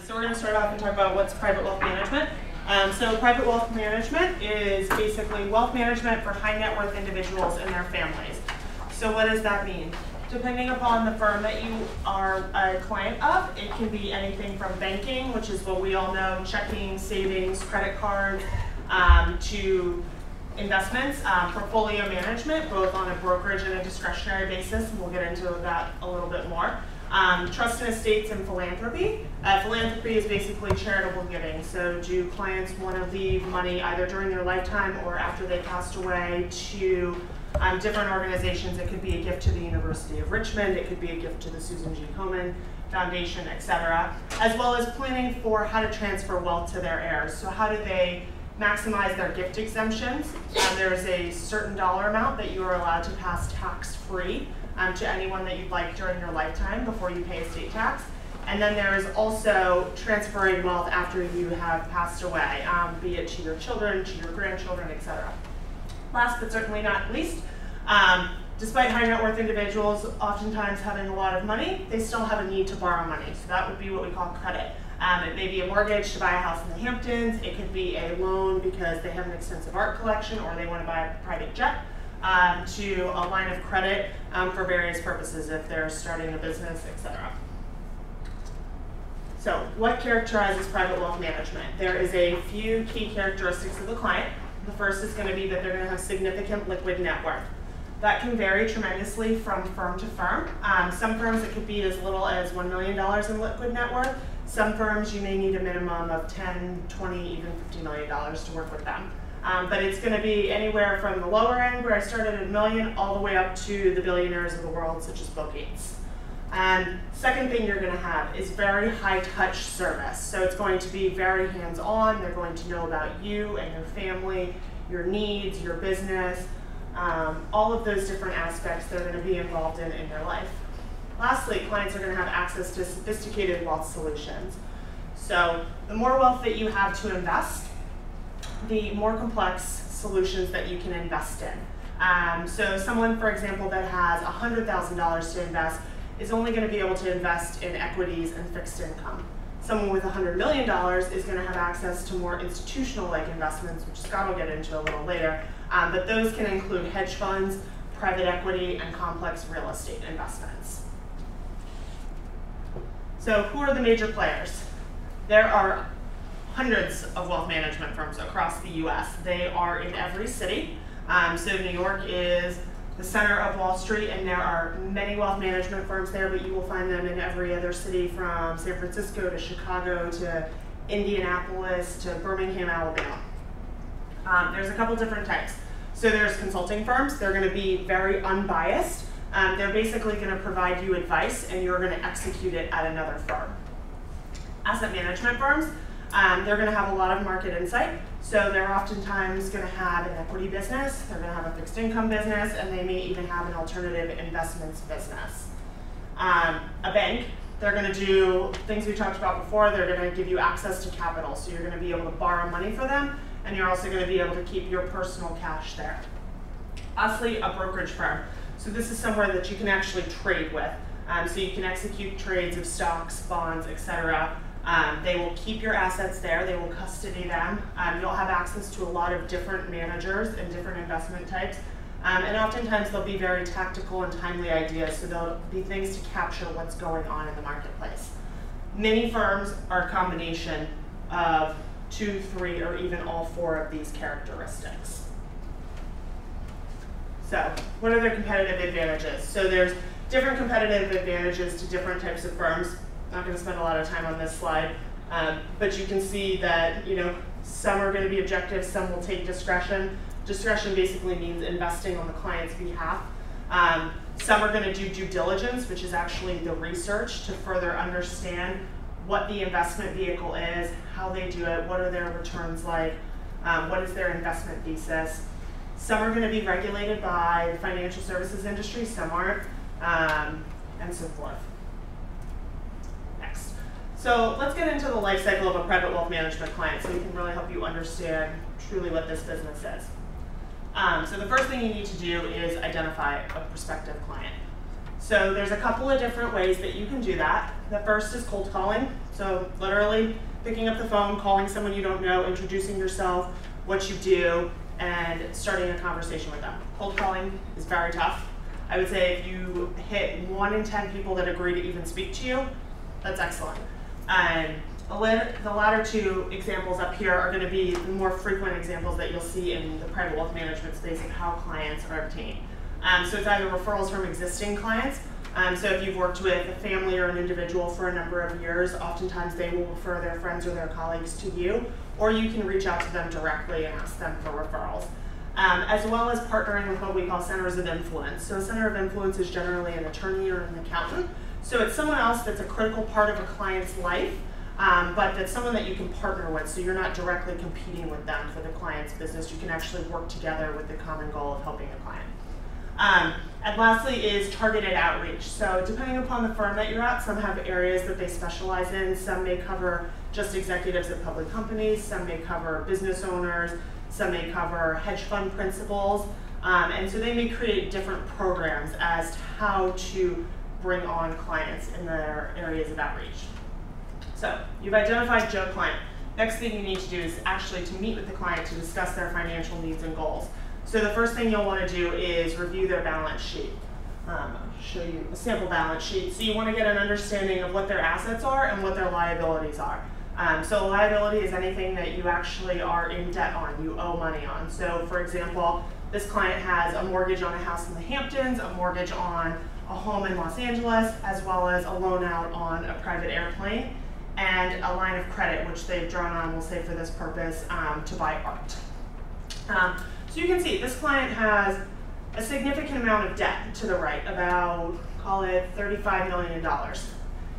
So we're going to start off and talk about what's private wealth management. So private wealth management is basically wealth management for high net worth individuals and their families. So what does that mean? Depending upon the firm that you are a client of, it can be anything from banking, which is what we all know, checking, savings, credit cards, to investments, portfolio management, both on a brokerage and a discretionary basis, and we'll get into that a little bit more. Trust and estates and philanthropy. Philanthropy is basically charitable giving. So do clients want to leave money either during their lifetime or after they passed away to different organizations? It could be a gift to the University of Richmond, it could be a gift to the Susan G. Komen Foundation, etc. As well as planning for how to transfer wealth to their heirs. So how do they maximize their gift exemptions? There is a certain dollar amount that you are allowed to pass tax-free to anyone that you'd like during your lifetime before you pay estate tax. And then there is also transferring wealth after you have passed away, be it to your children, to your grandchildren, etc. Last but certainly not least, despite high net worth individuals oftentimes having a lot of money, they still have a need to borrow money. So that would be what we call credit. It may be a mortgage to buy a house in the Hamptons. It could be a loan because they have an extensive art collection or they want to buy a private jet, to a line of credit for various purposes if they're starting a business, etc. So what characterizes private wealth management? There is a few key characteristics of the client. The first is going to be that they're going to have significant liquid net worth. That can vary tremendously from firm to firm. Some firms it could be as little as $1 million in liquid net worth. Some firms you may need a minimum of $10, $20, even $50 million to work with them. But it's going to be anywhere from the lower end, where I started at $1 million, all the way up to the billionaires of the world, such as Bill Gates. Second thing you're going to have is very high touch service. So it's going to be very hands-on. They're going to know about you and your family, your needs, your business, all of those different aspects they're going to be involved in your life. Lastly, clients are going to have access to sophisticated wealth solutions. So the more wealth that you have to invest, the more complex solutions that you can invest in. So someone, for example, that has $100,000 to invest is only going to be able to invest in equities and fixed income. Someone with $100 million is going to have access to more institutional-like investments, which Scott will get into a little later, but those can include hedge funds, private equity, and complex real estate investments. So who are the major players? There are hundreds of wealth management firms across the US. They are in every city. So New York is the center of Wall Street, and there are many wealth management firms there, but you will find them in every other city from San Francisco to Chicago to Indianapolis to Birmingham, Alabama. There's a couple different types. So there's consulting firms. They're going to be very unbiased. They're basically going to provide you advice, and you're going to execute it at another firm. Asset management firms, they're going to have a lot of market insight. So they're oftentimes going to have an equity business, they're going to have a fixed income business, and they may even have an alternative investments business. A bank, they're going to do things we talked about before. They're going to give you access to capital. So you're going to be able to borrow money for them, and you're also going to be able to keep your personal cash there. Lastly, a brokerage firm. So this is somewhere that you can actually trade with. So you can execute trades of stocks, bonds, etc. They will keep your assets there. They will custody them. You'll have access to a lot of different managers and different investment types. And oftentimes they'll be very tactical and timely ideas. So there'll be things to capture what's going on in the marketplace. Many firms are a combination of 2, 3, or even all 4 of these characteristics. So what are their competitive advantages? So there's different competitive advantages to different types of firms. I'm not going to spend a lot of time on this slide, but you can see that some are going to be objective, some will take discretion. Discretion basically means investing on the client's behalf. Some are going to do due diligence, which is actually the research to further understand what the investment vehicle is, how they do it, what are their returns like, what is their investment thesis. Some are going to be regulated by the financial services industry, some aren't, and so forth. Next. So let's get into the life cycle of a private wealth management client so we can really help you understand truly what this business is. So the first thing you need to do is identify a prospective client. So there's a couple of different ways that you can do that. The first is cold calling. So literally picking up the phone, calling someone you don't know, introducing yourself, what you do, and starting a conversation with them. Cold calling is very tough. I would say if you hit 1 in 10 people that agree to even speak to you, that's excellent. The latter two examples up here are going to be the more frequent examples that you'll see in the private wealth management space of how clients are obtained. So it's either referrals from existing clients. So if you've worked with a family or an individual for a number of years, oftentimes they will refer their friends or their colleagues to you, or you can reach out to them directly and ask them for referrals. As well as partnering with what we call centers of influence. So a center of influence is generally an attorney or an accountant. So it's someone else that's a critical part of a client's life, but that's someone that you can partner with, so you're not directly competing with them for the client's business. You can actually work together with the common goal of helping a client. And lastly is targeted outreach. So depending upon the firm that you're at, some have areas that they specialize in. Some may cover just executives at public companies. Some may cover business owners. Some may cover hedge fund principals. And so they may create different programs as to how to bring on clients in their areas of outreach. So you've identified Joe client. Next thing you need to do is actually to meet with the client to discuss their financial needs and goals. So the first thing you'll want to do is review their balance sheet. I'll show you a sample balance sheet. So you want to get an understanding of what their assets are and what their liabilities are. So a liability is anything that you actually are in debt on, you owe money on. So for example, this client has a mortgage on a house in the Hamptons, a mortgage on a home in Los Angeles, as well as a loan out on a private airplane, and a line of credit, which they've drawn on, we'll say for this purpose, to buy art. So you can see this client has a significant amount of debt to the right, about, call it $35 million. If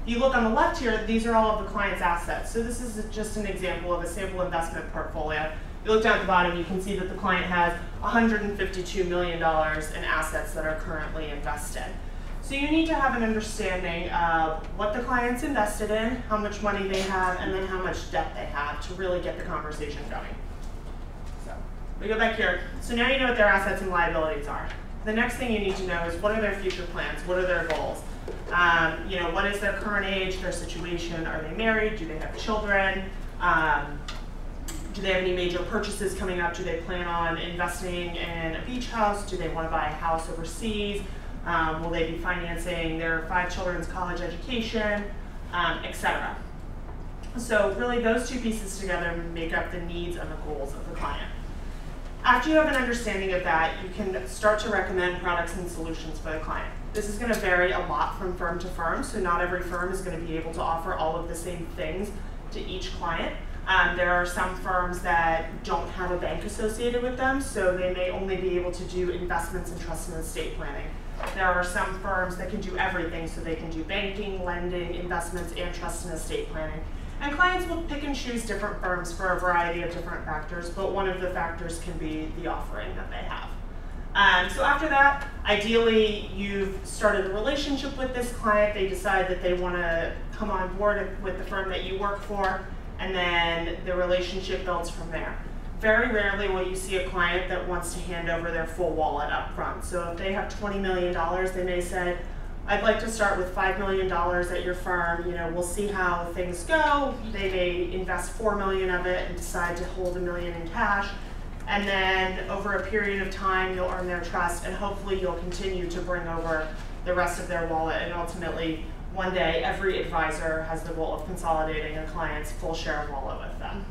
you look on the left here, these are all of the client's assets. So this is just an example of a sample investment portfolio. You look down at the bottom, you can see that the client has $152 million in assets that are currently invested. So you need to have an understanding of what the client's invested in, how much money they have, and then how much debt they have to really get the conversation going. So we go back here. So now you know what their assets and liabilities are. The next thing you need to know is what are their future plans? What are their goals? What is their current age, their situation? Are they married? Do they have children? Do they have any major purchases coming up? Do they plan on investing in a beach house? Do they want to buy a house overseas? Will they be financing their 5 children's college education, etc. So really those two pieces together make up the needs and the goals of the client. After you have an understanding of that, you can start to recommend products and solutions for the client. This is going to vary a lot from firm to firm, so not every firm is going to be able to offer all of the same things to each client. There are some firms that don't have a bank associated with them, so they may only be able to do investments in trust and estate planning. There are some firms that can do everything, so they can do banking, lending, investments, and trust and estate planning. And clients will pick and choose different firms for a variety of different factors, but one of the factors can be the offering that they have. So after that, ideally, you've started a relationship with this client. They decide that they want to come on board with the firm that you work for, and then the relationship builds from there. Very rarely will you see a client that wants to hand over their full wallet up front. So if they have $20 million, they may say, I'd like to start with $5 million at your firm. We'll see how things go. They may invest $4 million of it and decide to hold $1 million in cash. And then over a period of time, you'll earn their trust, and hopefully you'll continue to bring over the rest of their wallet. And ultimately, one day, every advisor has the goal of consolidating a client's full share of wallet with them.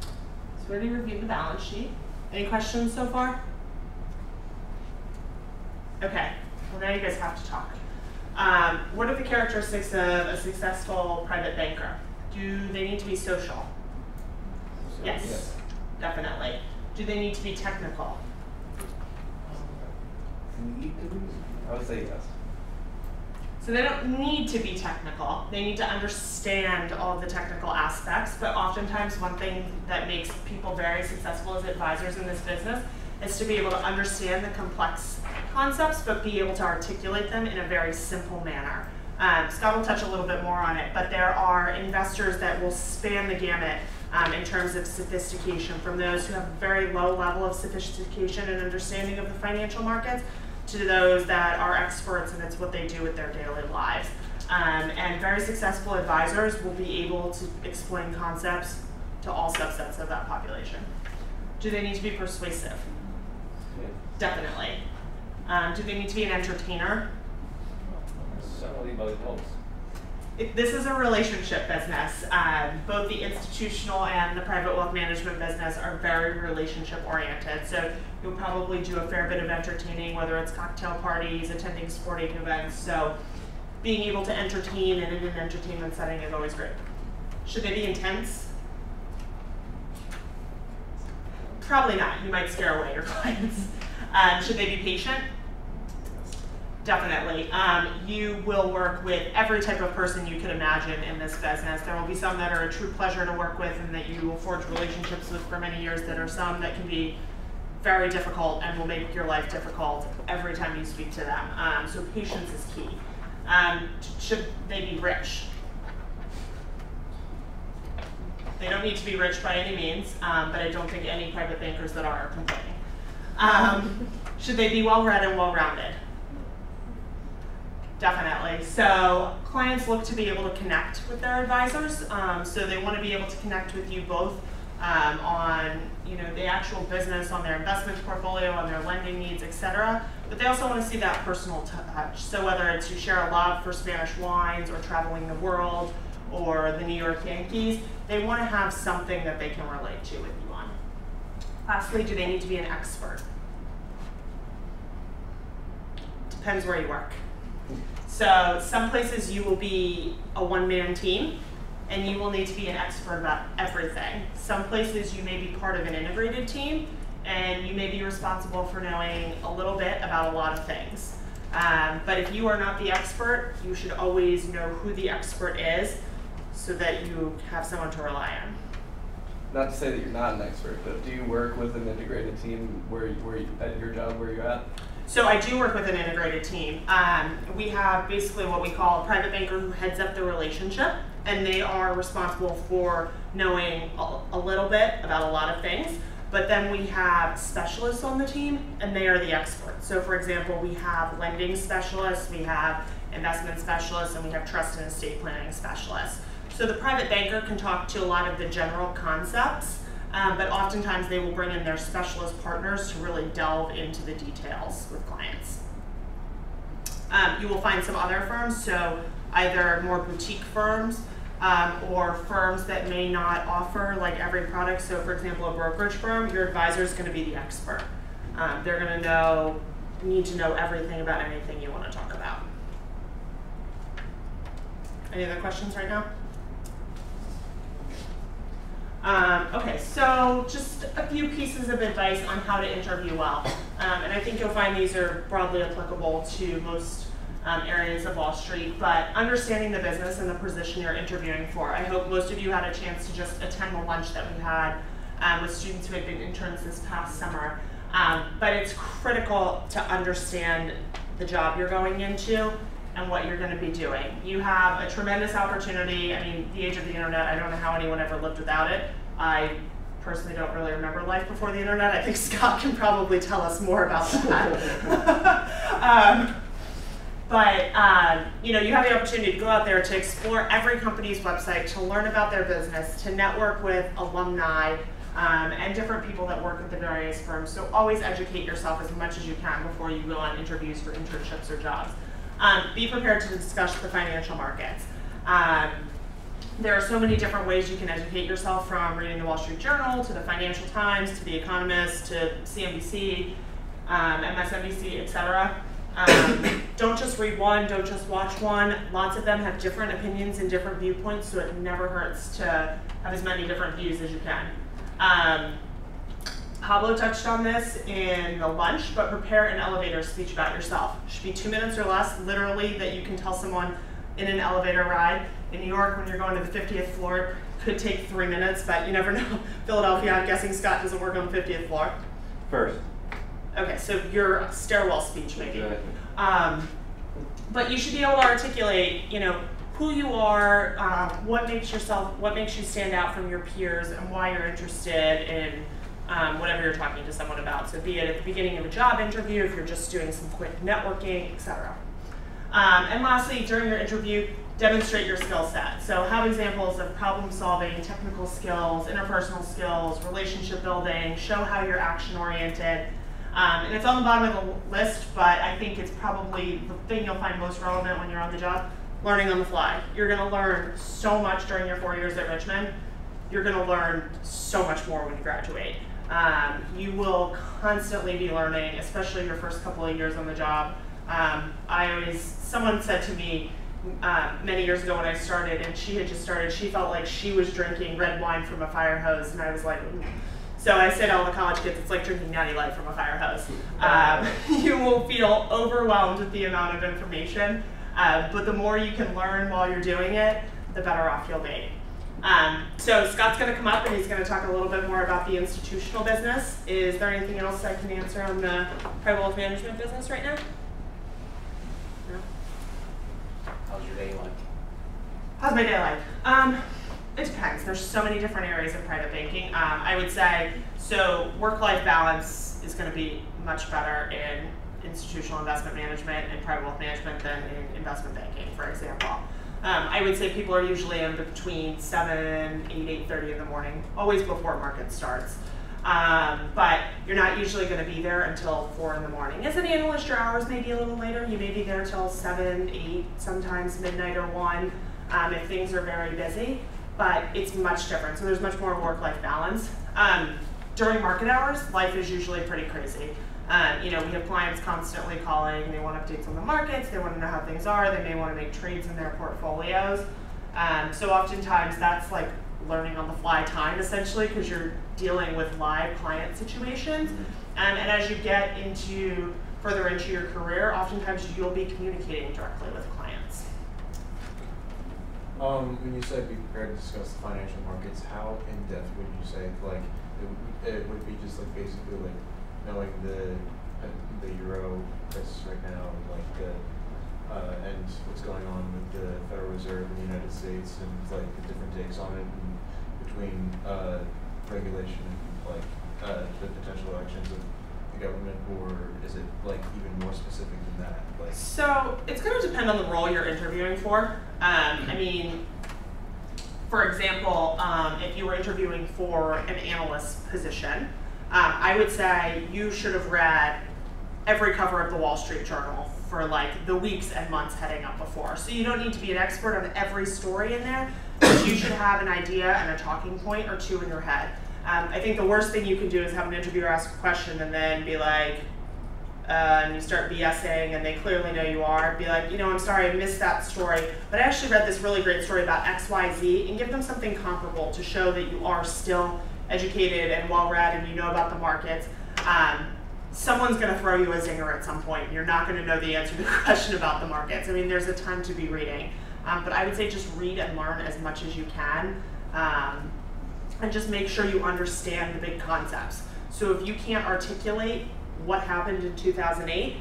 So we already reviewed the balance sheet. Any questions so far? Okay, well now you guys have to talk. What are the characteristics of a successful private banker? Do they need to be social? Yes. Definitely. Do they need to be technical? I would say yes. So they don't need to be technical. They need to understand all of the technical aspects, but oftentimes one thing that makes people very successful as advisors in this business is to be able to understand the complex concepts, but be able to articulate them in a very simple manner. Scott will touch a little bit more on it, but there are investors that will span the gamut in terms of sophistication, from those who have a very low level of sophistication and understanding of the financial markets to those that are experts and it's what they do with their daily lives. And very successful advisors will be able to explain concepts to all subsets of that population. Do they need to be persuasive? Yeah. Definitely. Do they need to be an entertainer? Certainly both helps. This is a relationship business. Both the institutional and the private wealth management business are very relationship oriented. So you'll probably do a fair bit of entertaining, whether it's cocktail parties, attending sporting events. So being able to entertain in an entertainment setting is always great. Should they be intense? Probably not. You might scare away your clients. Should they be patient? Definitely. You will work with every type of person you could imagine in this business. There will be some that are a true pleasure to work with and that you will forge relationships with for many years. There are some that can be very difficult and will make your life difficult every time you speak to them. So patience is key. Should they be rich? They don't need to be rich by any means, but I don't think any private bankers that are complaining. Should they be well-read and well-rounded? Definitely. So clients look to be able to connect with their advisors. So they want to be able to connect with you both on the actual business, on their investment portfolio, on their lending needs, etc. But they also want to see that personal touch. So whether it's you share a love for Spanish wines or traveling the world or the New York Yankees, they want to have something that they can relate to with you on. Lastly, do they need to be an expert? Depends where you work. So some places you will be a one-man team and you will need to be an expert about everything. Some places you may be part of an integrated team and you may be responsible for knowing a little bit about a lot of things. But if you are not the expert, you should always know who the expert is so that you have someone to rely on. Not to say that you're not an expert, but do you work with an integrated team where you at your job where you're at? So I do work with an integrated team. We have basically what we call a private banker who heads up the relationship, and they are responsible for knowing a little bit about a lot of things. But then we have specialists on the team, and they are the experts. So for example, we have lending specialists, we have investment specialists, and we have trust and estate planning specialists. So the private banker can talk to a lot of the general concepts, but oftentimes they will bring in their specialist partners to really delve into the details with clients. You will find some other firms, so either more boutique firms or firms that may not offer like every product. So for example, a brokerage firm, your advisor is going to be the expert. They're going to need to know everything about anything you want to talk about. Any other questions right now? Okay, so just a few pieces of advice on how to interview well. And I think you'll find these are broadly applicable to most areas of Wall Street, but understanding the business and the position you're interviewing for. I hope most of you had a chance to just attend the lunch that we had with students who had been interns this past summer. But it's critical to understand the job you're going into and what you're going to be doing. You have a tremendous opportunity. I mean, the age of the internet, I don't know how anyone ever lived without it. I personally don't really remember life before the internet. I think Scott can probably tell us more about that. You have the opportunity to go out there to explore every company's website, to learn about their business, to network with alumni, and different people that work at the various firms. So always educate yourself as much as you can before you go on interviews for internships or jobs. Be prepared to discuss the financial markets. There are so many different ways you can educate yourself, from reading the Wall Street Journal to the Financial Times to The Economist to CNBC, MSNBC, etc. Don't just read one, don't just watch one. Lots of them have different opinions and different viewpoints, so it never hurts to have as many different views as you can. Pablo touched on this in the lunch, but prepare an elevator speech about yourself. It should be 2 minutes or less, literally, that you can tell someone in an elevator ride. In New York, when you're going to the 50th floor, it could take 3 minutes, but you never know. Philadelphia, I'm guessing Scott doesn't work on the 50th floor. First. Okay, so your stairwell speech maybe. Exactly. But you should be able to articulate, who you are, what makes you stand out from your peers, and why you're interested in whatever you're talking to someone about. So be it at the beginning of a job interview, if you're just doing some quick networking, etc. And lastly, during your interview, demonstrate your skill set. So have examples of problem solving, technical skills, interpersonal skills, relationship building, show how you're action oriented. And it's on the bottom of the list, but I think it's probably the thing you'll find most relevant when you're on the job, learning on the fly. You're gonna learn so much during your 4 years at Richmond. You're gonna learn so much more when you graduate. You will constantly be learning, especially your first couple of years on the job. Someone said to me many years ago when I started, and she had just started, she felt like she was drinking red wine from a fire hose, and I was like, ooh. So I say to all the college kids, it's like drinking Natty Light from a fire hose. You will feel overwhelmed with the amount of information, but the more you can learn while you're doing it, the better off you'll be. So Scott's going to come up and he's going to talk a little bit more about the institutional business. Is there anything else I can answer on the private wealth management business right now? No? How's your day like? How's my day like? It depends. There's so many different areas of private banking. I would say, so work-life balance is going to be much better in institutional investment management and private wealth management than in investment banking, for example. I would say people are usually in between 7, 8, 8:30 in the morning, always before market starts. But you're not usually going to be there until 4 in the morning. As an analyst, your hours may be a little later. You may be there till 7, 8, sometimes midnight or 1 if things are very busy. But it's much different. So there's much more work-life balance. During market hours, life is usually pretty crazy. We have clients constantly calling. They want updates on the markets. They want to know how things are. They may want to make trades in their portfolios. So oftentimes that's like learning on the fly time, essentially, because you're dealing with live client situations. And as you get further into your career, oftentimes you'll be communicating directly with clients. When you say be prepared to discuss the financial markets, how in depth would you say? Like, it would be just like basically like knowing the euro prices right now, like and what's going on with the Federal Reserve in the United States, and like the different takes on it, and between regulation and like the potential actions of the government, or is it like even more specific than that? Like, so it's going to depend on the role you're interviewing for. For example, if you were interviewing for an analyst position, I would say you should have read every cover of the Wall Street Journal for like the weeks and months heading up before. So you don't need to be an expert on every story in there, but you should have an idea and a talking point or two in your head. I think the worst thing you can do is have an interviewer ask a question and then be like, and you start BSing and they clearly know you are, be like, I'm sorry, I missed that story, but I actually read this really great story about XYZ, and give them something comparable to show that you are still educated and well-read and you know about the markets. Someone's going to throw you a zinger at some point. You're not going to know the answer to the question about the markets. There's a ton to be reading. But I would say just read and learn as much as you can, and just make sure you understand the big concepts. So if you can't articulate what happened in 2008,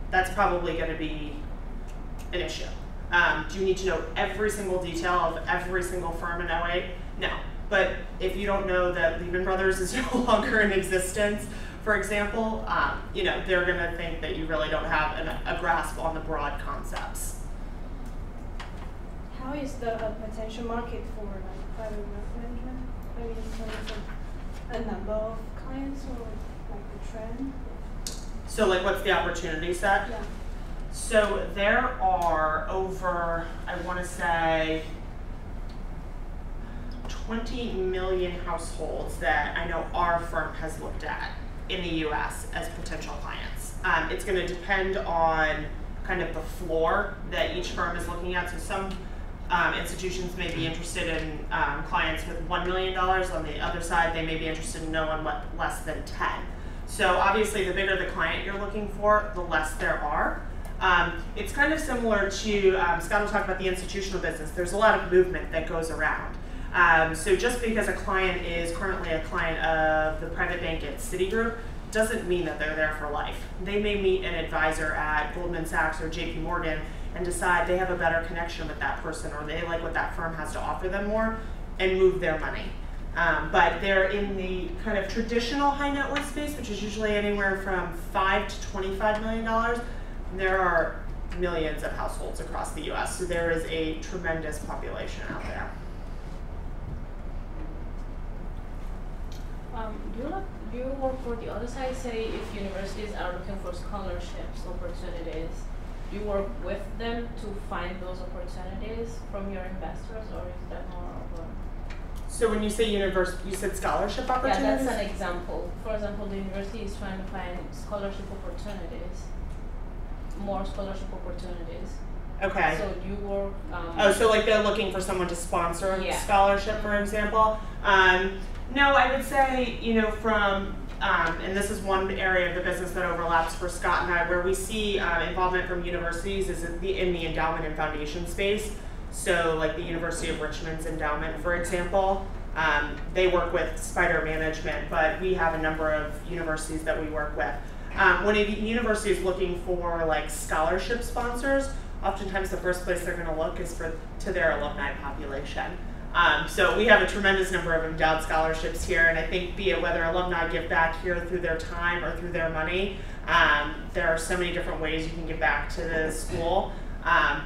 that's probably going to be an issue. Do you need to know every single detail of every single firm in 08? No. But if you don't know that Lehman Brothers is no longer in existence, for example, they're going to think that you really don't have a grasp on the broad concepts. How is the potential market for private wealth management? In terms of a number of clients or like the trend? So what's the opportunity set? Yeah. So there are over, I want to say, 20 million households that I know our firm has looked at in the US as potential clients. It's going to depend on kind of the floor that each firm is looking at. So some institutions may be interested in clients with $1 million. On the other side, they may be interested in no one less than 10. So obviously, the bigger the client you're looking for, the less there are. It's kind of similar to, Scott will talk about the institutional business. There's a lot of movement that goes around. So just because a client is currently a client of the private bank at Citigroup doesn't mean that they're there for life. They may meet an advisor at Goldman Sachs or JP Morgan and decide they have a better connection with that person, or they like what that firm has to offer them more, and move their money. But they're in the kind of traditional high net worth space, which is usually anywhere from $5 to $25 million. There are millions of households across the US. So there is a tremendous population out there. Do you work for the other side? Say if universities are looking for scholarships, opportunities, do you work with them to find those opportunities from your investors, or is that more of a... So when you say university, you said scholarship opportunities? Yeah, that's an example. For example, the university is trying to find scholarship opportunities, more scholarship opportunities. Okay. So you work... oh, so like they're looking for someone to sponsor a Yeah. scholarship, for example? No, I would say, you know, from, and this is one area of the business that overlaps for Scott and I, where we see involvement from universities is in the endowment and foundation space. So like the University of Richmond's endowment, for example, they work with Spider Management, but we have a number of universities that we work with. When a university is looking for like scholarship sponsors, oftentimes the first place they're going to look is to their alumni population. So we have a tremendous number of endowed scholarships here, and I think be it whether alumni give back here through their time or through their money, there are so many different ways you can give back to the school.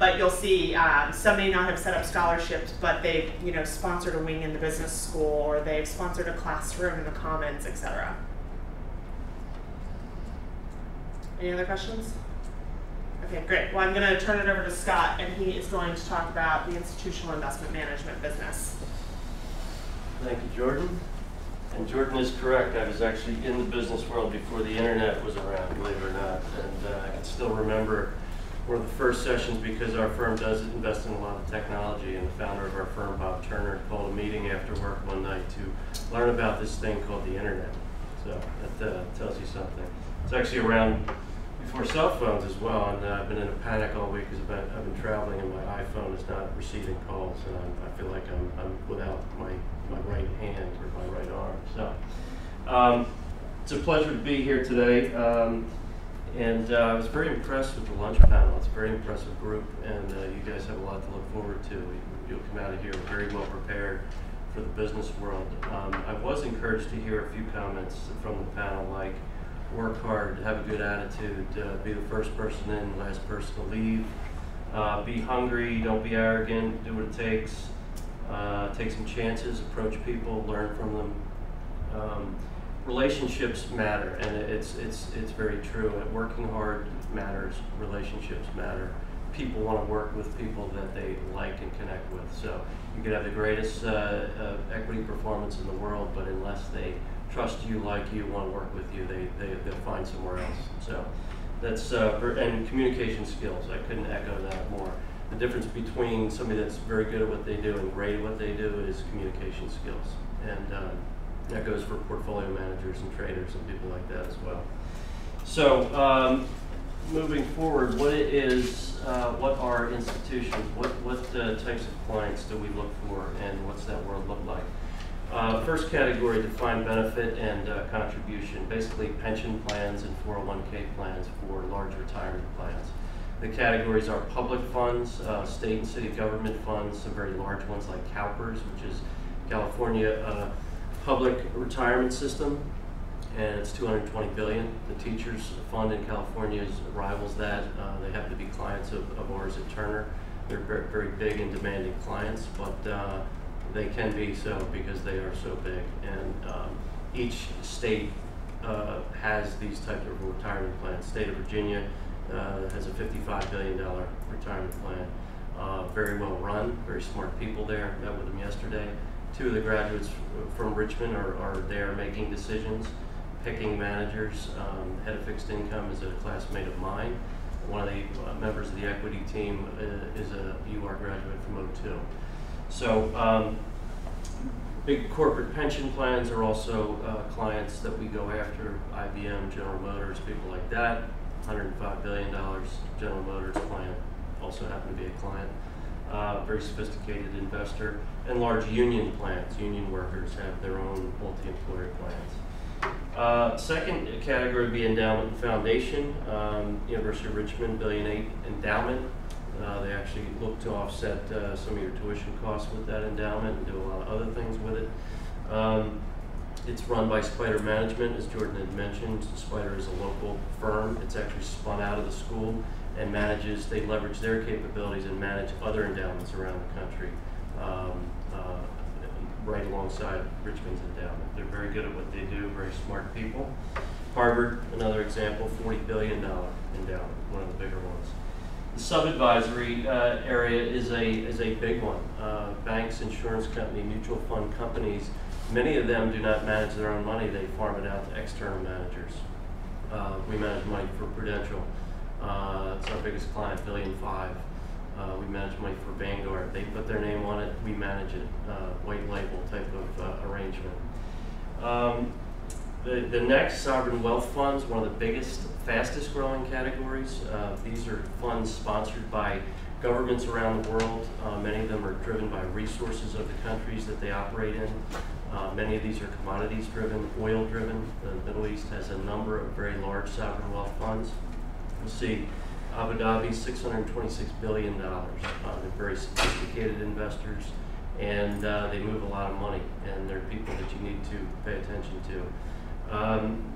But you'll see some may not have set up scholarships, but they've sponsored a wing in the business school, or they've sponsored a classroom in the Commons, etc. Any other questions? Okay, great. Well, I'm going to turn it over to Scott, and he is going to talk about the institutional investment management business. Thank you, Jordan. And Jordan is correct. I was actually in the business world before the internet was around, believe it or not. And I can still remember one of the first sessions, because our firm does invest in a lot of technology, and the founder of our firm, Bob Turner, called a meeting after work one night to learn about this thing called the internet. So that tells you something. It's actually around before cell phones as well, and I've been in a panic all week because I've been traveling and my iPhone is not receiving calls, and I feel like I'm without my right hand or my right arm. So it's a pleasure to be here today, and I was very impressed with the lunch panel. It's a very impressive group, and you guys have a lot to look forward to. You'll come out of here very well prepared for the business world. I was encouraged to hear a few comments from the panel, like work hard, have a good attitude, be the first person in, last person to leave, be hungry, don't be arrogant, do what it takes, take some chances, approach people, learn from them. Relationships matter, and it's very true. Working hard matters, relationships matter. People want to work with people that they like and connect with. So you could have the greatest equity performance in the world, but unless they trust you, like you, want to work with you, they'll find somewhere else. So that's, and communication skills, I couldn't echo that more. The difference between somebody that's very good at what they do and great at what they do is communication skills. And that goes for portfolio managers and traders and people like that as well. So moving forward, what are institutions? What types of clients do we look for, and what's that world look like? First category, defined benefit and contribution, basically pension plans and 401k plans for large retirement plans. The categories are public funds, state and city government funds, some very large ones like CalPERS, which is California Public Retirement System, and it's $220 billion. The teachers fund in California rivals that. They happen to be clients of ours at Turner. They're very, very big and demanding clients, but they can be so because they are so big. And each state has these types of retirement plans. State of Virginia has a $55 billion retirement plan. Very well run, very smart people there. Met with them yesterday. Two of the graduates from Richmond are there making decisions, picking managers. Head of fixed income is a classmate of mine. One of the members of the equity team is a UR graduate from O2. So big corporate pension plans are also clients that we go after. IBM, General Motors, people like that. $105 billion General Motors plan also happen to be a client. Very sophisticated investor. And large union plans. Union workers have their own multi-employer plans. Second category would be endowment and foundation. University of Richmond, $1.8 billion endowment. They actually look to offset some of your tuition costs with that endowment and do a lot of other things with it. It's run by Spider Management, as Jordan had mentioned. Spider is a local firm. It's actually spun out of the school and manages, they leverage their capabilities and manage other endowments around the country, right alongside Richmond's endowment. They're very good at what they do, very smart people. Harvard, another example, $40 billion endowment, one of the bigger ones. The sub-advisory area is a big one. Banks, insurance company, mutual fund companies, many of them do not manage their own money. They farm it out to external managers. We manage money for Prudential. It's our biggest client, $1.5 billion. We manage money for Vanguard. They put their name on it, we manage it. White label type of arrangement. The next, sovereign wealth funds, one of the biggest, fastest growing categories. These are funds sponsored by governments around the world. Many of them are driven by resources of the countries that they operate in. Many of these are commodities driven, oil driven. The Middle East has a number of very large sovereign wealth funds. You'll see Abu Dhabi, $626 billion. They're very sophisticated investors, and they move a lot of money, and they're people that you need to pay attention to.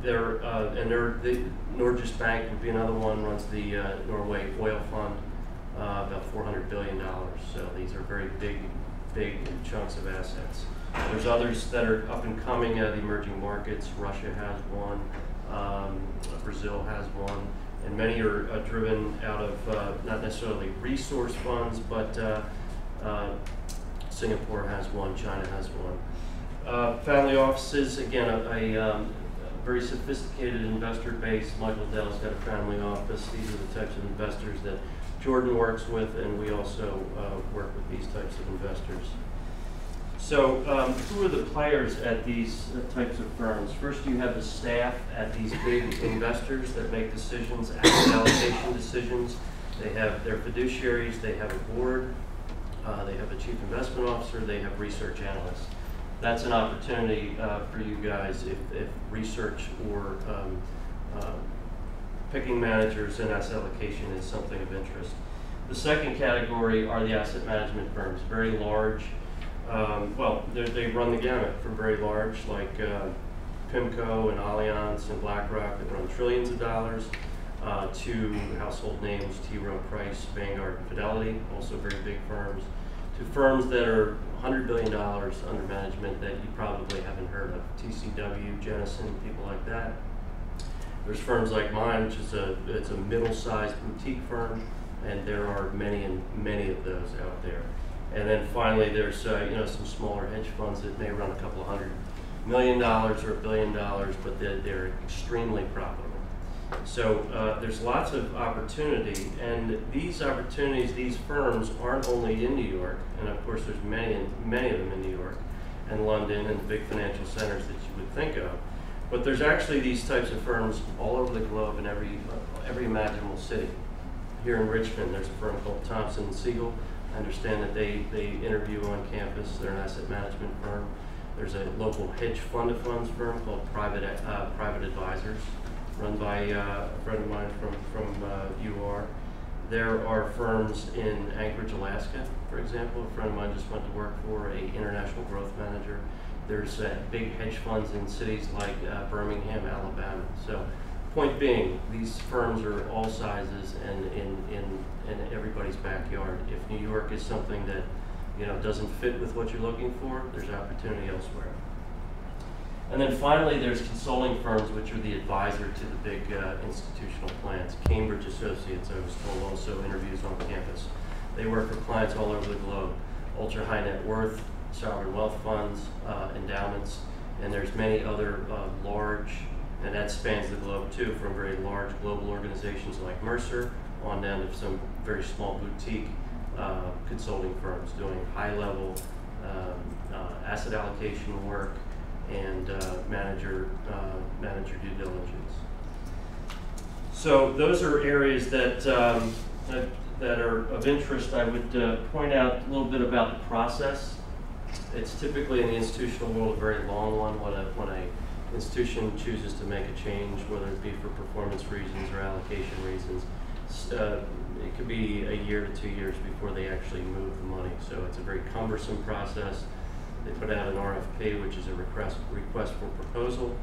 The Norges Bank would be another one, runs the Norway Oil Fund, about $400 billion. So these are very big chunks of assets. There's others that are up and coming, the emerging markets. Russia has one, Brazil has one, and many are driven out of not necessarily resource funds, but Singapore has one, China has one. Family offices, again, a very sophisticated investor base. Michael Dell's got a family office. These are the types of investors that Jordan works with, and we also work with these types of investors. So who are the players at these types of firms? First, you have the staff at these big investors that make decisions, asset allocation decisions. They have their fiduciaries, they have a board, they have a chief investment officer, they have research analysts. That's an opportunity for you guys if research or picking managers and asset allocation is something of interest. The second category are the asset management firms, very large. Well, they run the gamut from very large, like PIMCO and Allianz and BlackRock that run trillions of dollars, to household names, T. Rowe Price, Vanguard, and Fidelity, also very big firms, to firms that are $100 billion under management that you probably haven't heard of, TCW, Jennison, people like that. There's firms like mine, which is it's a middle-sized boutique firm, and there are many of those out there. And then finally, there's some smaller hedge funds that may run a couple of $100 million or $1 billion, but they're extremely profitable. So there's lots of opportunity, and these opportunities, these firms aren't only in New York, and of course there's many of them in New York and London and big financial centers that you would think of, but there's actually these types of firms all over the globe in every imaginable city. Here in Richmond, there's a firm called Thompson & Siegel. I understand that they interview on campus. They're an asset management firm. There's a local hedge fund of funds firm called Private Advisors, run by a friend of mine from UR. There are firms in Anchorage, Alaska, for example. A friend of mine just went to work for an international growth manager. There's big hedge funds in cities like Birmingham, Alabama. So, point being, these firms are all sizes and in everybody's backyard. If New York is something that doesn't fit with what you're looking for, there's opportunity elsewhere. And then finally, there's consulting firms, which are the advisor to the big institutional plans. Cambridge Associates, I was told, also interviews on campus. They work for clients all over the globe, ultra high net worth, sovereign wealth funds, endowments, and there's many other large, and that spans the globe too, from very large global organizations like Mercer on down to some very small boutique consulting firms doing high-level asset allocation work and manager due diligence. So those are areas that are of interest. I would point out a little bit about the process. It's typically in the institutional world a very long one when an institution chooses to make a change, whether it be for performance reasons or allocation reasons. It could be a year to 2 years before they actually move the money. So it's a very cumbersome process. They put out an RFP, which is a request for proposal.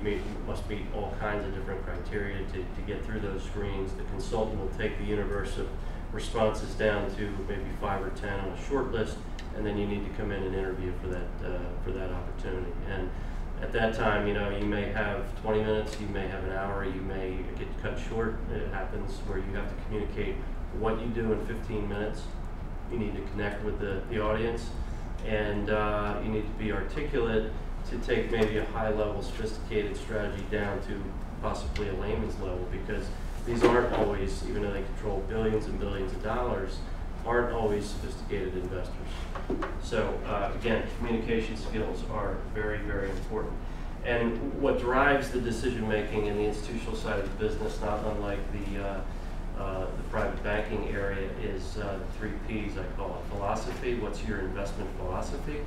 You must meet all kinds of different criteria to get through those screens. The consultant will take the universe of responses down to maybe 5 or 10 on a short list, and then you need to come in and interview for that opportunity. And at that time, you may have 20 minutes, you may have an hour, you may get cut short. It happens where you have to communicate what you do in 15 minutes. You need to connect with the audience, and you need to be articulate to take maybe a high-level, sophisticated strategy down to possibly a layman's level, because these aren't always, even though they control billions and billions of dollars, aren't always sophisticated investors. So again, communication skills are very, very important. And what drives the decision-making in the institutional side of the business, not unlike the private banking area, is 3 Ps, I call it. Philosophy. What's your investment philosophy?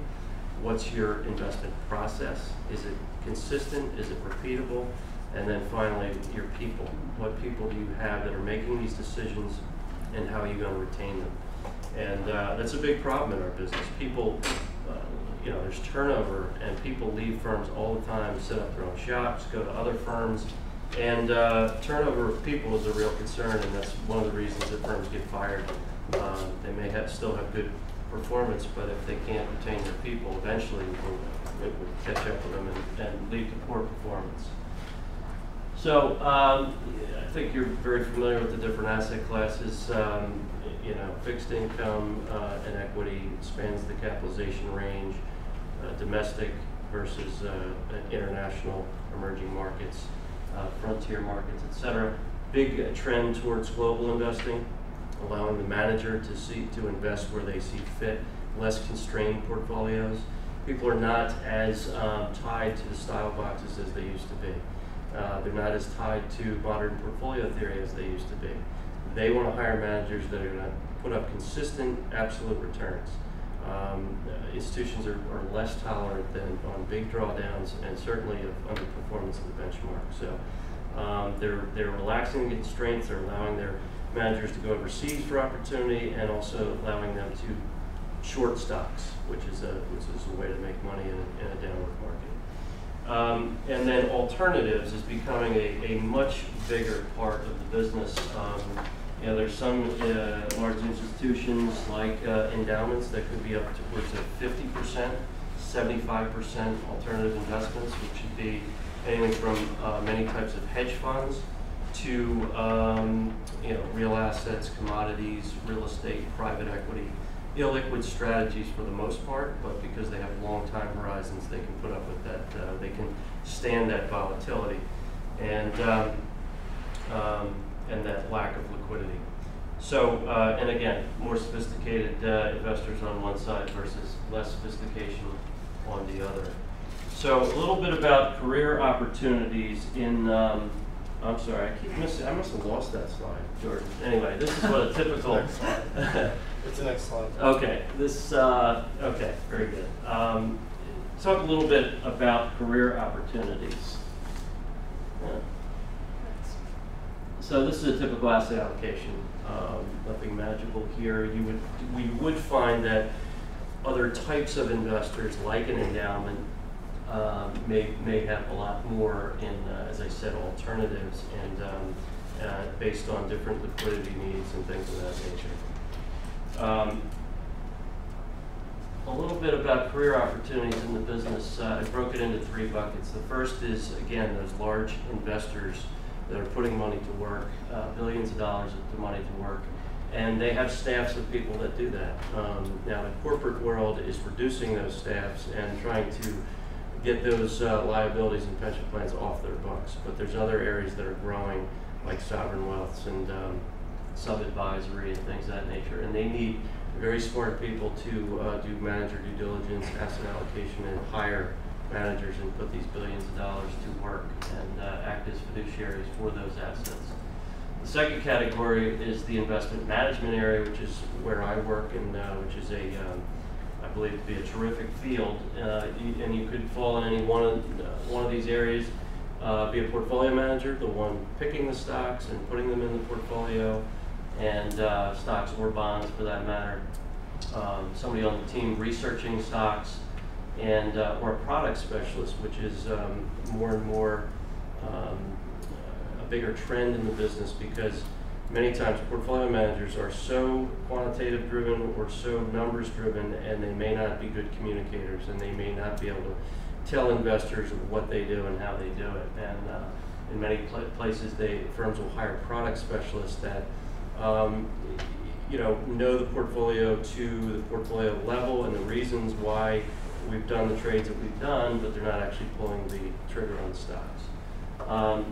What's your investment process? Is it consistent? Is it repeatable? And then finally, your people. What people do you have that are making these decisions, and how are you going to retain them? And that's a big problem in our business. People, there's turnover, and people leave firms all the time, set up their own shops, go to other firms, and turnover of people is a real concern, and that's one of the reasons that firms get fired. They may still have good performance, but if they can't retain their people, eventually it will catch up with them and lead to poor performance. So I think you're very familiar with the different asset classes. Fixed income and equity spans the capitalization range, domestic versus international, emerging markets, frontier markets, etc. Big trend towards global investing, allowing the manager to invest where they see fit, less constrained portfolios. People are not as tied to the style boxes as they used to be. They're not as tied to modern portfolio theory as they used to be. They want to hire managers that are going to put up consistent, absolute returns. Institutions are less tolerant than on big drawdowns, and certainly of underperformance of the benchmark. So they're relaxing the constraints. They're allowing their managers to go overseas for opportunity, and also allowing them to short stocks, which is a way to make money in a downward market. And then alternatives is becoming a much bigger part of the business. There's some large institutions like endowments that could be up towards 50%, 75% alternative investments, which should be anything from many types of hedge funds to real assets, commodities, real estate, private equity, illiquid strategies for the most part, but because they have long time horizons, they can put up with that. They can stand that volatility and that lack of liquidity. So, and again, more sophisticated investors on one side versus less sophistication on the other. So, a little bit about career opportunities in. I'm sorry, I must have lost that slide, Jordan. Anyway, this is what a typical. It's the next slide. Okay, okay, very good. Talk a little bit about career opportunities. So this is a typical asset allocation. Nothing magical here. We would find that other types of investors, like an endowment, may have a lot more in, as I said, alternatives, and based on different liquidity needs and things of that nature. A little bit about career opportunities in the business. I broke it into 3 buckets. The first is, again, those large investors that are putting money to work, billions of dollars of money to work, and they have staffs of people that do that. Now, the corporate world is reducing those staffs and trying to get those liabilities and pension plans off their books, but there's other areas that are growing, like sovereign wealths and sub-advisory and things of that nature, and they need very smart people to do manager due diligence, asset allocation, and hire managers and put these billions of dollars to work and act as fiduciaries for those assets. The second category is the investment management area, which is where I work, and which is I believe to be a terrific field, and you could fall in any one of these areas. Be a portfolio manager, the one picking the stocks and putting them in the portfolio, and stocks or bonds for that matter. Somebody on the team researching stocks, and or a product specialist, which is more and more a bigger trend in the business, because many times portfolio managers are so quantitative driven or so numbers driven, and they may not be good communicators, and they may not be able to tell investors what they do and how they do it. And in many places, firms will hire product specialists that know the portfolio to the portfolio level and the reasons why we've done the trades that we've done, but they're not actually pulling the trigger on the stocks.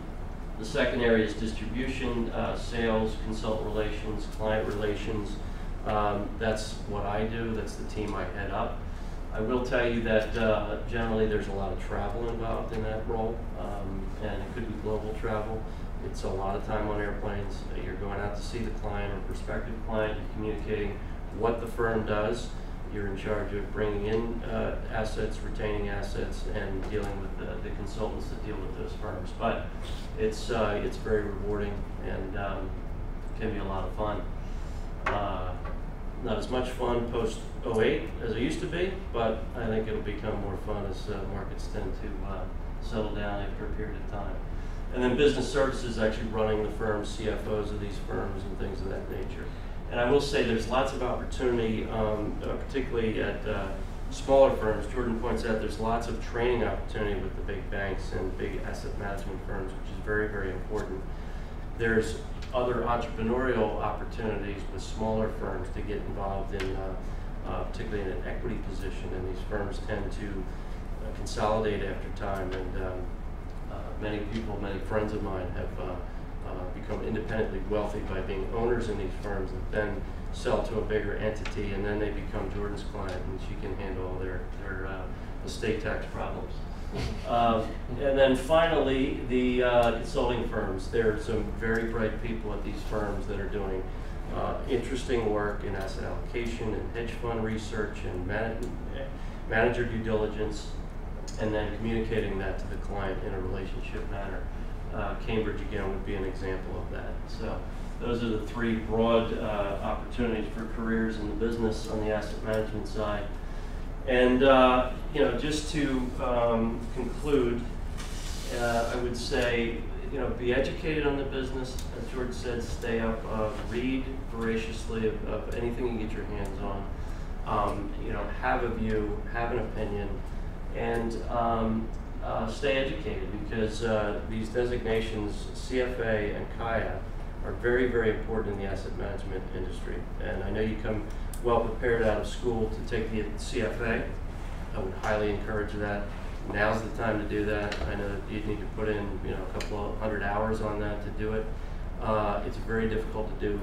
The second area is distribution, sales, consultant relations, client relations. That's what I do. That's the team I head up. I will tell you that generally there's a lot of travel involved in that role, and it could be global travel. It's a lot of time on airplanes. You're going out to see the client or prospective client. You're communicating what the firm does. You're in charge of bringing in assets, retaining assets, and dealing with the consultants that deal with those firms. But it's very rewarding and can be a lot of fun. Not as much fun post 08 as it used to be, but I think it'll become more fun as markets tend to settle down after a period of time. And then business services, actually running the firms, CFOs of these firms and things of that nature. And I will say there's lots of opportunity, particularly at smaller firms. Jordan points out there's lots of training opportunity with the big banks and big asset management firms, which is very, very important. There's other entrepreneurial opportunities with smaller firms to get involved in, particularly in an equity position, and these firms tend to consolidate after time, and many friends of mine have become independently wealthy by being owners in these firms that then sell to a bigger entity, and then they become Jordan's client, and she can handle all their estate tax problems. And then finally, the consulting firms. There are some very bright people at these firms that are doing interesting work in asset allocation and hedge fund research and manager due diligence, and then communicating that to the client in a relationship manner. Cambridge, again, would be an example of that. So those are the three broad opportunities for careers in the business on the asset management side. And just to conclude, I would say, be educated on the business. As George said, stay up, read voraciously of anything you get your hands on. Have a view, have an opinion, and stay educated, because these designations, CFA and KAYA, are very, very important in the asset management industry. And I know you come well prepared out of school to take the CFA. I would highly encourage that. Now's the time to do that. I know that you need to put in a couple of 100 hours on that to do it. It's very difficult to do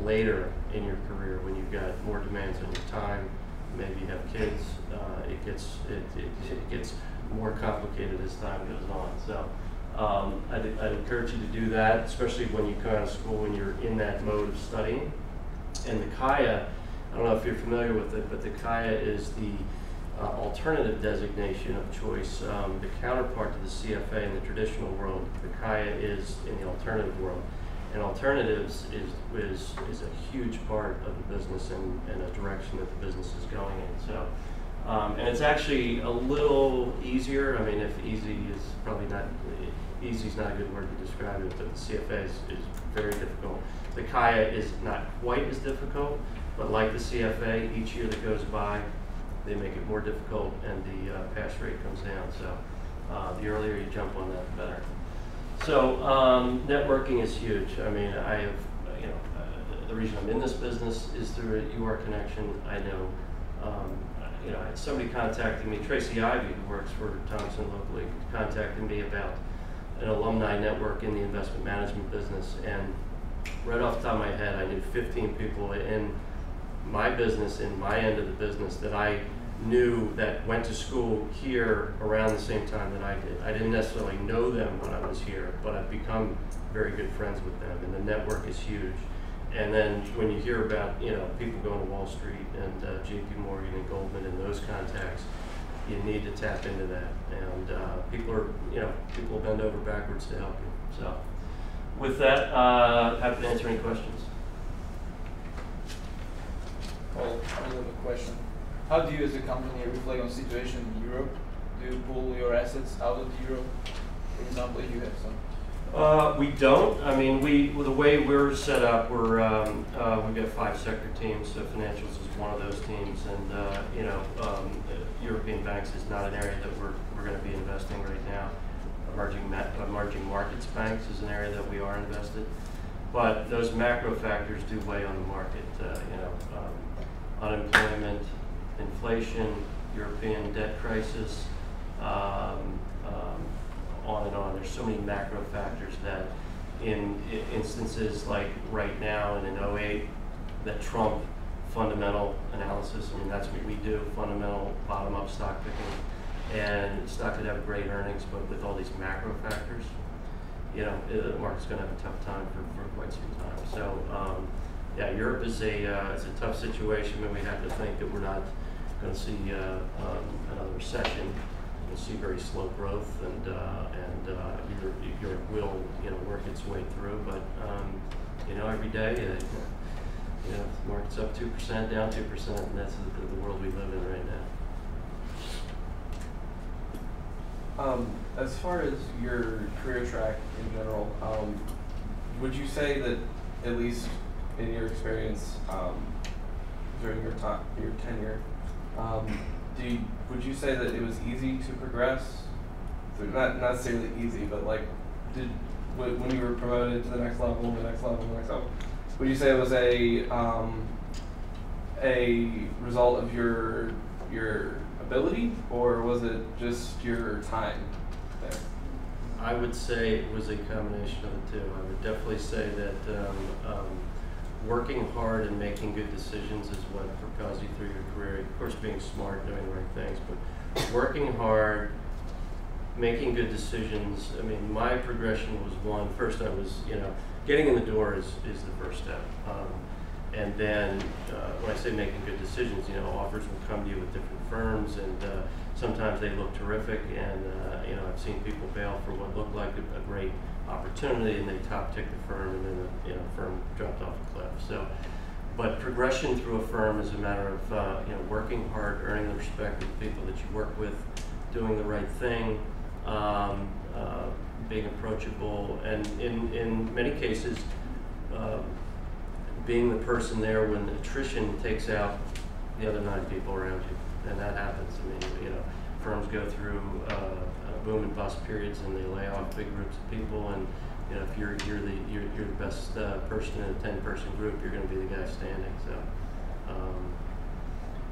later in your career when you've got more demands on your time. Maybe you have kids. It gets more complicated as time goes on. So I'd encourage you to do that, especially when you come out of school and you're in that mode of studying. And the KAYA, I don't know if you're familiar with it, but the KAYA is the alternative designation of choice. The counterpart to the CFA in the traditional world, the KAYA is in the alternative world. And alternatives is a huge part of the business and a direction that the business is going in. So, and it's actually a little easier. I mean, if easy is probably not, easy is not a good word to describe it, but the CFA is very difficult. The KAYA is not quite as difficult, but like the CFA, each year that goes by, they make it more difficult, and the pass rate comes down. So the earlier you jump on that, the better. So networking is huge. I mean, I have, the reason I'm in this business is through a UR connection. I know, I had somebody contacting me, Tracy Ivey, who works for Thompson locally, contacted me about an alumni network in the investment management business. And right off the top of my head, I knew 15 people in my business, in my end of the business, that I knew that went to school here around the same time that I did. I didn't necessarily know them when I was here, but I've become very good friends with them, and the network is huge. And then when you hear about people going to Wall Street and JP Morgan and Goldman and those contacts, you need to tap into that. And people will bend over backwards to help you. So with that, happy to answer any questions. Well, I have a question. how do you as a company reflect on the situation in Europe? Do you pull your assets out of Europe? For example, if you have some. We don't. I mean, the way we're set up, we've got 5 sector teams. So financials is one of those teams, and European banks is not an area that we're going to be investing right now. Emerging markets banks is an area that we are invested, but those macro factors do weigh on the market. Unemployment, inflation, European debt crisis. On and on. There's so many macro factors that in instances like right now and in 08 that trump fundamental analysis. I mean, that's what we do, fundamental bottom-up stock picking. And stock could have great earnings, but with all these macro factors, the market's going to have a tough time for quite some time. So, yeah, Europe is it's a tough situation, but we have to think that we're not going to see another recession. We'll see very slow growth, and Europe will work its way through. But every day, the market's up 2%, down 2%, and that's the world we live in right now. As far as your career track in general, would you say that, at least in your experience during your tenure, would you say that it was easy to progress? So not necessarily easy, but like, when you were promoted to the next level, would you say it was a result of your ability, or was it just your time there? I would say it was a combination of the two. I would definitely say that working hard and making good decisions is what propels you through your career. Of course, being smart, doing the right things, but working hard, making good decisions. I mean, my progression was first I was, getting in the door is the first step. And then when I say making good decisions, offers will come to you with different firms, and sometimes they look terrific, and I've seen people bail for what looked like a great opportunity, and they top tick the firm, and then the firm dropped off a cliff. So, but progression through a firm is a matter of working hard, earning the respect of the people that you work with, doing the right thing, being approachable, and in many cases, being the person there when attrition takes out the other 9 people around you, and that happens. I mean, firms go through boom and bust periods, and they lay off big groups of people, and if you're the best person in a 10-person group, you're going to be the guy standing. So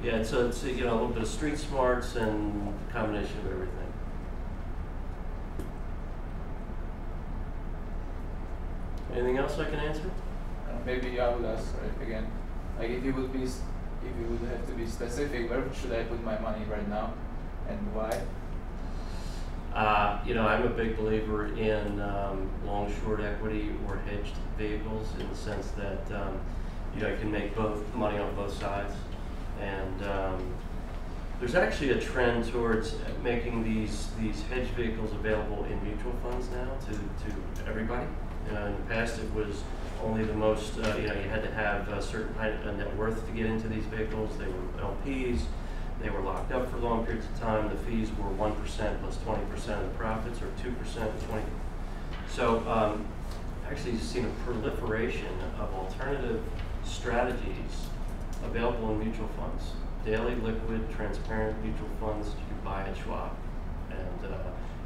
yeah, so it's a little bit of street smarts and a combination of everything. Anything else I can answer? Maybe I would ask again, like if you would have to be specific, where should I put my money right now, and why? I'm a big believer in long-short equity or hedged vehicles, in the sense that you can make money on both sides, and there's actually a trend towards making these hedged vehicles available in mutual funds now to everybody. In the past, it was only the most, you had to have a certain kind of net worth to get into these vehicles. They were LPs. They were locked up for long periods of time. The fees were 1% plus 20% of the profits, or 2% and 20%. So actually, you've seen a proliferation of alternative strategies available in mutual funds. Daily, liquid, transparent mutual funds you can buy at Schwab. And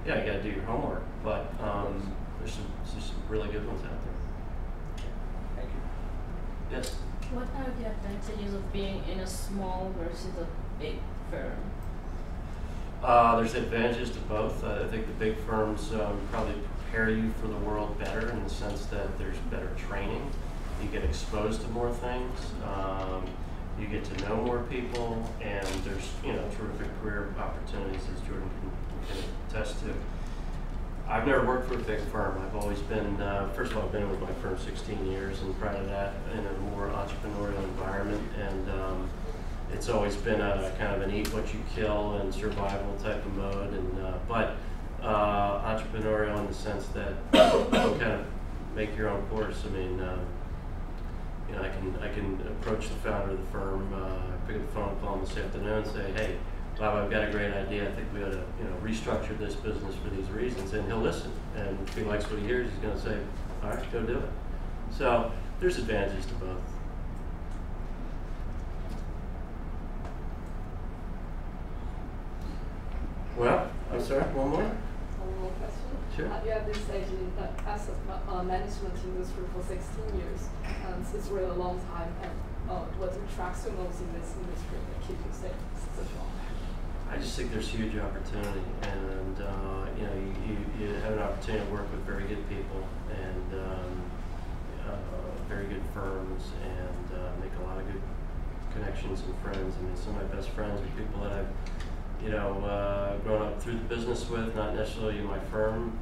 you got to do your homework, but there's some really good ones out there. Thank you. Yes? What are the advantages of being in a small versus a big firm? There's advantages to both. I think the big firms probably prepare you for the world better, in the sense that there's better training. You get exposed to more things. You get to know more people, and there's terrific career opportunities, as Jordan can attest to. I've never worked for a big firm. I've always been, first of all, I've been with my firm 16 years, and prior to that, in a more entrepreneurial environment. And it's always been a kind of an eat what you kill and survival type of mode. And but entrepreneurial in the sense that you kind of make your own course. I mean, you know, I can approach the founder of the firm, pick up the phone, call him this afternoon, and say, hey, Bob, I've got a great idea. I think we ought to, you know, restructure this business for these reasons, and he'll listen. And if he likes what he hears, he's going to say, all right, go do it. So there's advantages to both. Well, I'm sorry, one more? One more question. Sure. You have been staying in the asset management industry for 16 years, and it's really a long time. And what attracts you most in this industry that keeps you staying such long? I just think there's huge opportunity, and you know, you have an opportunity to work with very good people and very good firms, and make a lot of good connections and friends. I mean, some of my best friends are people that I've, you know, grown up through the business with, not necessarily in my firm,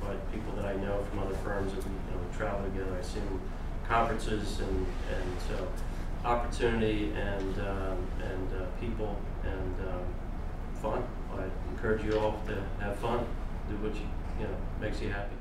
but people that I know from other firms that we, you know, we travel together. I see them conferences, and so opportunity and people and fun. I encourage you all to have fun, do what you know makes you happy.